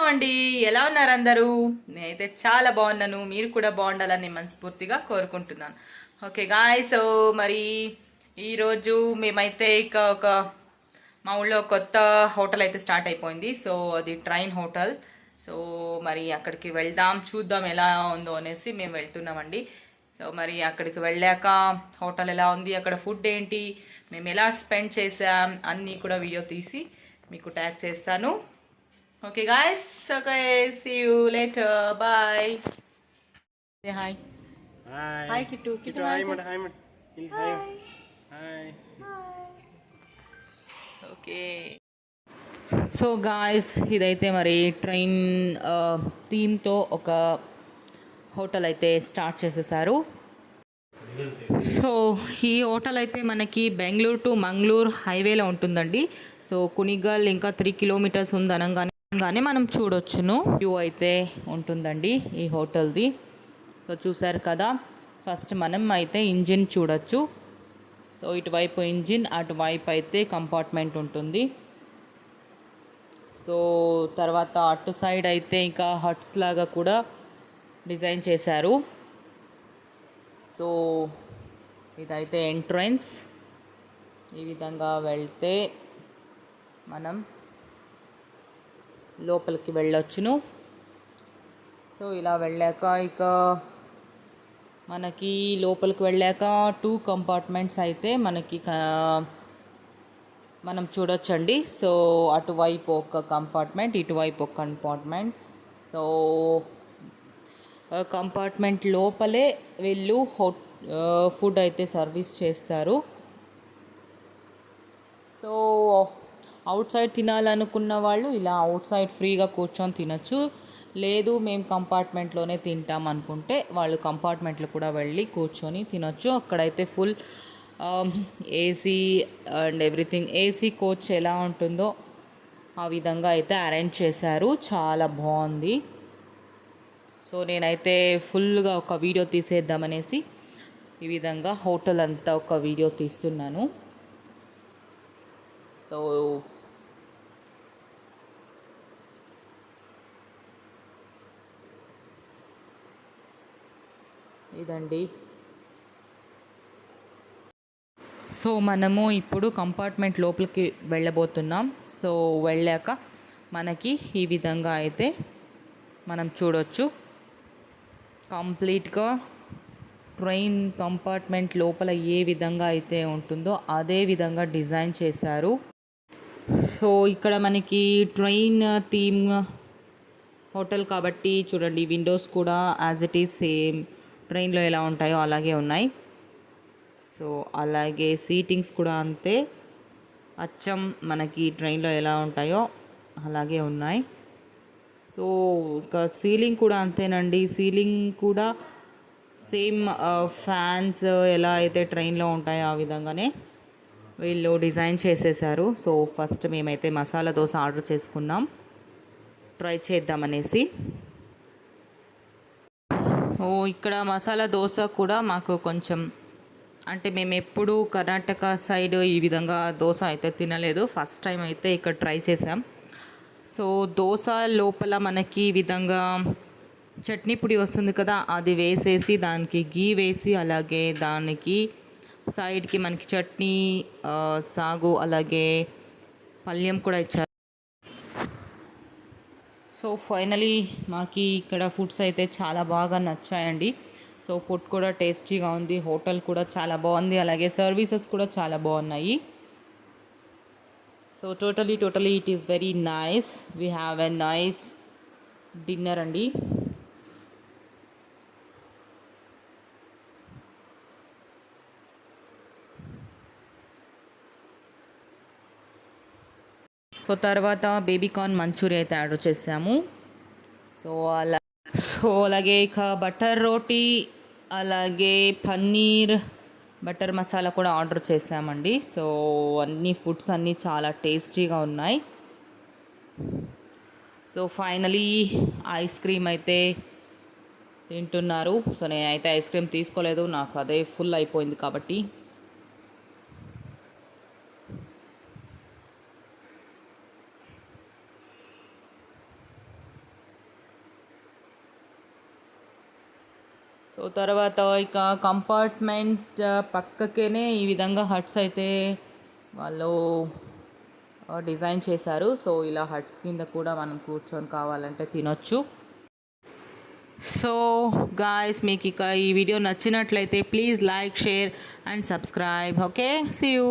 అండి, ఎలా ఉన్నారు అందరూ? నేనైతే చాలా బాగున్నాను. మీరు కూడా బాగుండాలని మనస్ఫూర్తిగా కోరుకుంటున్నాను. ఓకే గాయ్, సో మరి ఈరోజు మేమైతే మా ఊళ్ళో కొత్త హోటల్ అయితే స్టార్ట్ అయిపోయింది. సో అది ట్రైన్ హోటల్. సో మరి అక్కడికి వెళ్దాం, చూద్దాం ఎలా ఉందో అనేసి మేము వెళ్తున్నామండి. సో మరి అక్కడికి వెళ్ళాక హోటల్ ఎలా ఉంది, అక్కడ ఫుడ్ ఏంటి, మేము ఎలా స్పెండ్ చేసాం అన్నీ కూడా వీడియో తీసి మీకు ట్యాగ్ చేస్తాను. Okay guys, okay, see you later. Bye. Say hi. Hi. Hi Kittu. Kittu, hi, mad, hi, mad. Hi. Hi. Okay. So guys, ఇదైతే మరి ట్రైన్ థీమ్తో ఒక హోటల్ అయితే స్టార్ట్ చేసేసారు. సో ఈ హోటల్ అయితే మనకి బెంగళూరు టు మంగళూరు హైవేలో ఉంటుందండి. సో కునిగల్ ఇంకా 3 కిలోమీటర్స్ ఉందనగానే మనం చూడొచ్చును. వ్యూ అయితే ఉంటుందండి ఈ హోటల్ది. సో చూసారు కదా, ఫస్ట్ మనం అయితే ఇంజిన్ చూడొచ్చు. సో ఇటువైపు ఇంజిన్, అటువైపు అయితే కంపార్ట్మెంట్ ఉంటుంది. సో తర్వాత అటు సైడ్ అయితే ఇంకా హట్స్ లాగా కూడా డిజైన్ చేశారు. సో ఇదైతే ఎంట్రన్స్. ఈ విధంగా వెళ్తే మనం లోపలికి వెళ్ళొచ్చును. సో ఇలా వెళ్ళాక ఇక మనకి లోపలికి వెళ్ళాక 2 కంపార్ట్మెంట్స్ అయితే మనకి మనం చూడొచ్చండి. సో అటువైపు ఒక కంపార్ట్మెంట్, ఇటువైపు ఒక కంపార్ట్మెంట్. సో కంపార్ట్మెంట్ లోపలే వీళ్ళు ఫుడ్ అయితే సర్వీస్ చేస్తారు. సో అవుట్ సైడ్ తినాలనుకున్న వాళ్ళు ఇలా అవుట్ సైడ్ ఫ్రీగా కూర్చొని తినచ్చు. లేదు మేము కంపార్ట్మెంట్లోనే తింటాం అనుకుంటే వాళ్ళు కంపార్ట్మెంట్లో కూడా వెళ్ళి కూర్చొని తినొచ్చు. అక్కడైతే full AC and everything, AC coach ఎలా ఉంటుందో ఆ విధంగా అయితే అరేంజ్ చేశారు. చాలా బాగుంది. సో నేనైతే ఫుల్గా ఒక వీడియో తీసేద్దామనేసి ఈ విధంగా హోటల్ అంతా ఒక వీడియో తీస్తున్నాను. సో ఇదండి. సో మనము ఇప్పుడు కంపార్ట్మెంట్ లోపలికి వెళ్ళబోతున్నాం. సో వెళ్ళాక మనకి ఈ విధంగా అయితే మనం చూడొచ్చు. కంప్లీట్గా ట్రైన్ కంపార్ట్మెంట్ లోపల ఏ విధంగా అయితే ఉంటుందో అదే విధంగా డిజైన్ చేశారు. సో ఇక్కడ మనకి ట్రైన్ థీమ్ హోటల్ కాబట్టి చూడండి, విండోస్ కూడా యాజ్ ఇట్ ఈజ్ సేమ్ ట్రైన్లో ఎలా ఉంటాయో అలాగే ఉన్నాయి. సో అలాగే సీటింగ్స్ కూడా అంతే, అచ్చం మనకి ట్రైన్లో ఎలా ఉంటాయో అలాగే ఉన్నాయి. సో ఇంకా సీలింగ్ కూడా అంతేనండి. సీలింగ్ కూడా సేమ్ ఫ్యాన్స్ ఎలా అయితే ట్రైన్లో ఉంటాయో ఆ విధంగానే వీళ్ళు డిజైన్ చేసేసారు. సో ఫస్ట్ మేమైతే మసాలా దోశ ఆర్డర్ చేసుకున్నాం, ట్రై చేద్దామనేసి. ఇక్కడ మసాలా దోశ కూడా మాకు కొంచెం, అంటే మేము ఎప్పుడు కర్ణాటక సైడ్ ఈ విధంగా దోశ అయితే తినలేదు. ఫస్ట్ టైం అయితే ఇక్కడ ట్రై చేసాం. సో దోశ లోపల మనకి ఈ విధంగా చట్నీ పొడి వస్తుంది కదా, అది వేసేసి దానికి గీ వేసి అలాగే దానికి సైడ్కి మనకి చట్నీ, సాగు అలాగే పల్యం కూడా ఇచ్చారు. సో ఫైనలీ మాకు ఇక్కడ ఫుడ్స్ అయితే చాలా బాగా నచ్చాయండి. సో ఫుడ్ కూడా టేస్టీగా ఉంది, హోటల్ కూడా చాలా బాగుంది, అలాగే సర్వీసెస్ కూడా చాలా బాగున్నాయి. So totally it is very nice. We have a nice dinner అండి. సో తర్వాత బేబీకార్న్ మంచూరియా అయితే ఆర్డర్ చేసాము. సో అలాగే ఇక బటర్ రోటీ అలాగే పన్నీర్ బటర్ మసాలా కూడా ఆర్డర్ చేసామండి. సో అన్ని ఫుడ్స్ అన్నీ చాలా టేస్టీగా ఉన్నాయి. సో ఫైనలీ ఐస్ క్రీమ్ అయితే తింటున్నారు. సో నేనైతే ఐస్ క్రీమ్ తీసుకోలేదు, నాకు అదే ఫుల్ అయిపోయింది కాబట్టి. సో తర్వాత ఇక కంపార్ట్మెంట్ పక్కకేనే ఈ విధంగా హట్స్ అయితే వాళ్ళు డిజైన్ చేశారు. సో ఇలా హట్స్ కింద కూడా మనం కూర్చొని కావాలంటే తినొచ్చు. సో గాయస్, మీకు ఇక ఈ వీడియో నచ్చినట్లయితే please like, share and subscribe. Okay, see you.